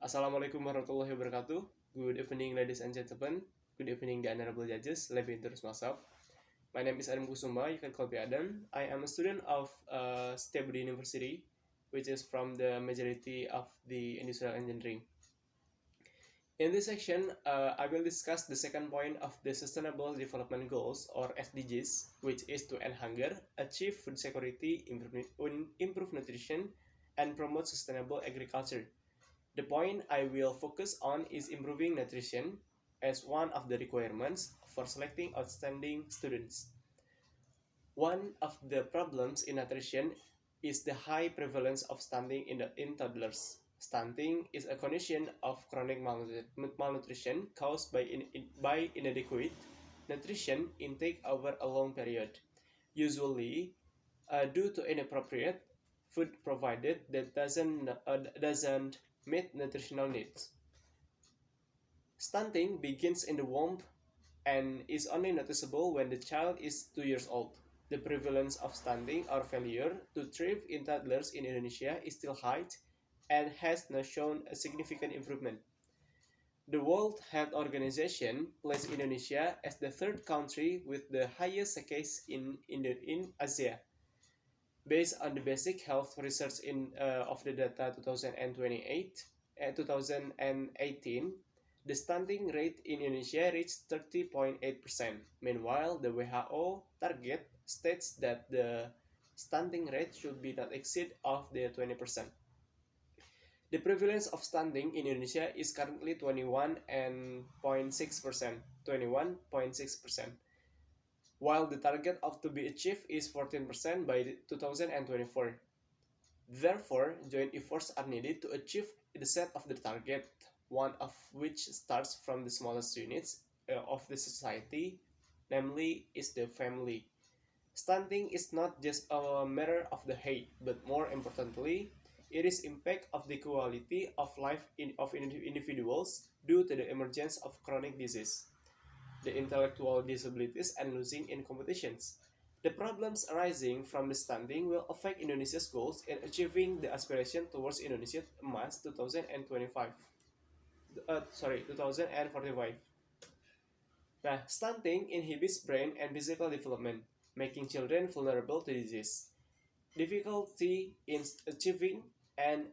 Assalamualaikum warahmatullahi wabarakatuh. Good evening, ladies and gentlemen. Good evening, the honorable judges. Let me introduce myself. My name is Adam Kusuma. You can call me Adam. I am a student of Setiabudi University, which is from the majority of the industrial engineering. In this section, I will discuss the second point of the Sustainable Development Goals, or SDGs, which is to end hunger, achieve food security, improve nutrition, and promote sustainable agriculture. The point I will focus on is improving nutrition as one of the requirements for selecting outstanding students. One of the problems in nutrition is the high prevalence of stunting in toddlers. Stunting is a condition of chronic malnutrition caused by inadequate nutrition intake over a long period, usually due to inappropriate food provided that doesn't meet nutritional needs. Stunting begins in the womb and is only noticeable when the child is 2 years old. The prevalence of stunting or failure to thrive in toddlers in Indonesia is still high and has not shown a significant improvement. The World Health Organization placed Indonesia as the third country with the highest case in Asia. Based on the basic health research of the data 2018, the stunting rate in Indonesia reached 30.8%. Meanwhile, the WHO target states that the stunting rate should be not exceed of the 20%. The prevalence of stunting in Indonesia is currently 21.6%. 21.6%. While the target of to be achieved is 14% by 2024. Therefore, joint efforts are needed to achieve the set of the target, one of which starts from the smallest units of the society, namely is the family. Stunting is not just a matter of the height, but more importantly, it is impact of the quality of life of individuals due to the emergence of chronic disease, the intellectual disabilities, and losing in competitions. The problems arising from the stunting will affect Indonesia's goals in achieving the aspiration towards Indonesia Emas 2025. 2045. Nah, stunting inhibits brain and physical development, making children vulnerable to disease. Difficulty in achieving and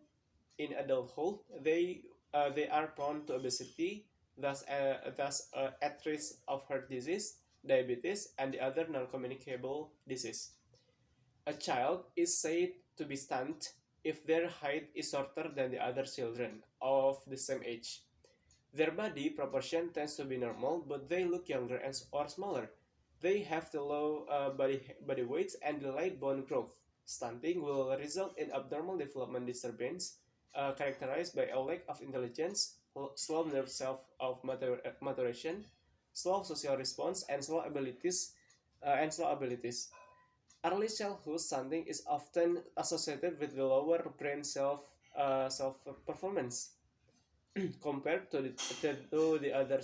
in adulthood, they are prone to obesity, thus at risk of heart disease, diabetes, and the other non-communicable disease. A child is said to be stunned if their height is shorter than the other children of the same age. Their body proportion tends to be normal, but they look younger or smaller. They have the low body weight and delayed bone growth. Stunting will result in abnormal development disturbance characterized by a lack of intelligence, slow nerve maturation, slow social response, and slow abilities. Early childhood stunting is often associated with the lower brain self performance compared to the other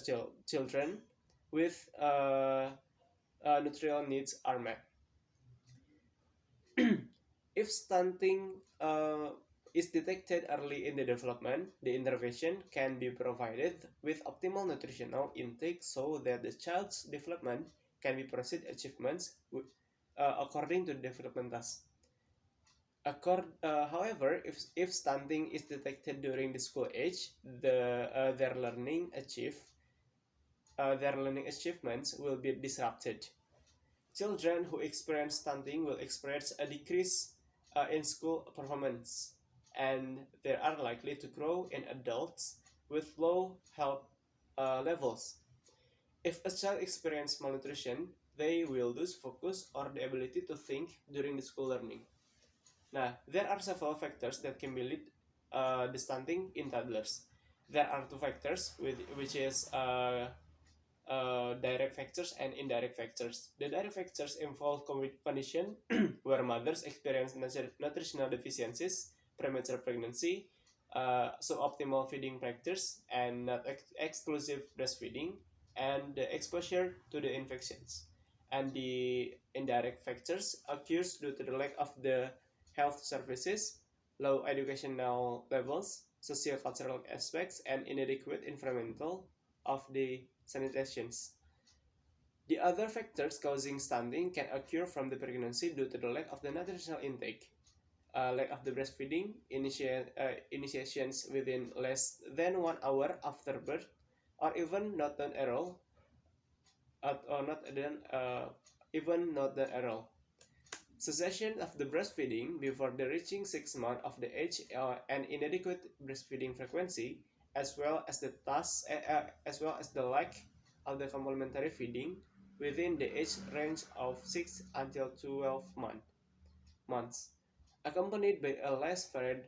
children with nutritional needs are met. If stunting is detected early in the development, the intervention can be provided with optimal nutritional intake so that the child's development can be proceed achievements according to the development task. However, if stunting is detected during the school age, their learning achievements will be disrupted. Children who experience stunting will experience a decrease in school performance, and they are likely to grow in adults with low health levels. If a child experiences malnutrition, they will lose focus or the ability to think during the school learning. Now, there are several factors that can be lead the stunting in toddlers. There are two factors, which is direct factors and indirect factors. The direct factors involve condition where mothers experience nutritional deficiencies, premature pregnancy, suboptimal feeding practice, and not exclusive breastfeeding, and the exposure to the infections. And the indirect factors occurs due to the lack of the health services, low educational levels, socio-cultural aspects, and inadequate environmental of the sanitations. The other factors causing stunting can occur from the pregnancy due to the lack of the nutritional intake, lack of the breastfeeding, initiations within less than 1 hour after birth, or even not done at all, or not done, even not done at all. Cessation of the breastfeeding before the reaching 6 months of the age, and inadequate breastfeeding frequency, as well as the lack of the complementary feeding within the age range of 6 until 12 months, accompanied by a less varied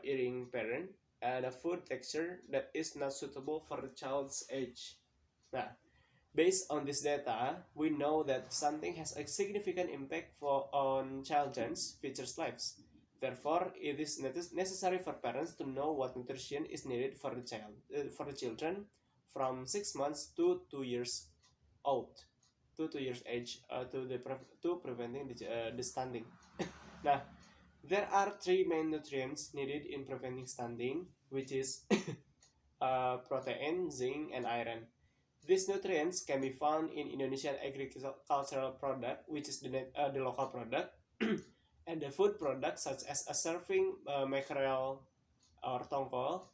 eating pattern and a food texture that is not suitable for the child's age. Nah, based on this data, we know that stunting has a significant impact on children's future lives. Therefore, it is necessary for parents to know what nutrition is needed for the children from 6 months to 2 years old, to 2 years age, to preventing the stunting. Now, there are three main nutrients needed in preventing stunting, which is protein, zinc, and iron. These nutrients can be found in Indonesian agricultural product, which is the local product, and the food products such as a serving mackerel or tongkol.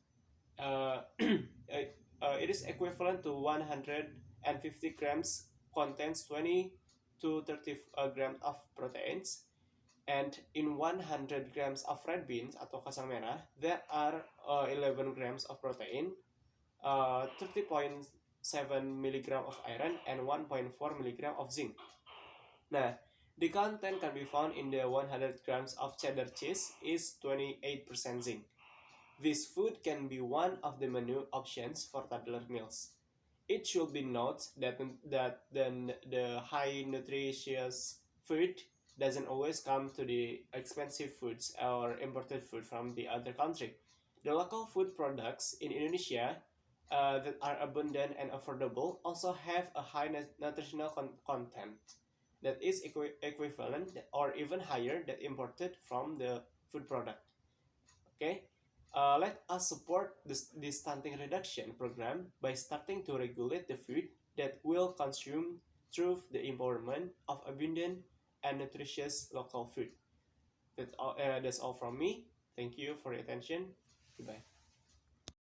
It is equivalent to 150 grams, contains 20 to 30 grams of proteins, and in 100 grams of red beans atau kacang merah, there are 11 grams of protein, 30.7 milligram of iron, and 1.4 milligram of zinc. Nah, the content can be found in the 100 grams of cheddar cheese is 28% zinc. This food can be one of the menu options for toddler meals. It should be noted that the high nutritious food doesn't always come to the expensive foods or imported food from the other country. The local food products in Indonesia that are abundant and affordable also have a high nutritional content that is equivalent or even higher than imported from the food product. Okay, let us support this stunting reduction program by starting to regulate the food that will consume through the empowerment of abundant and nutritious local food. That's all from me. Thank you for your attention. Goodbye.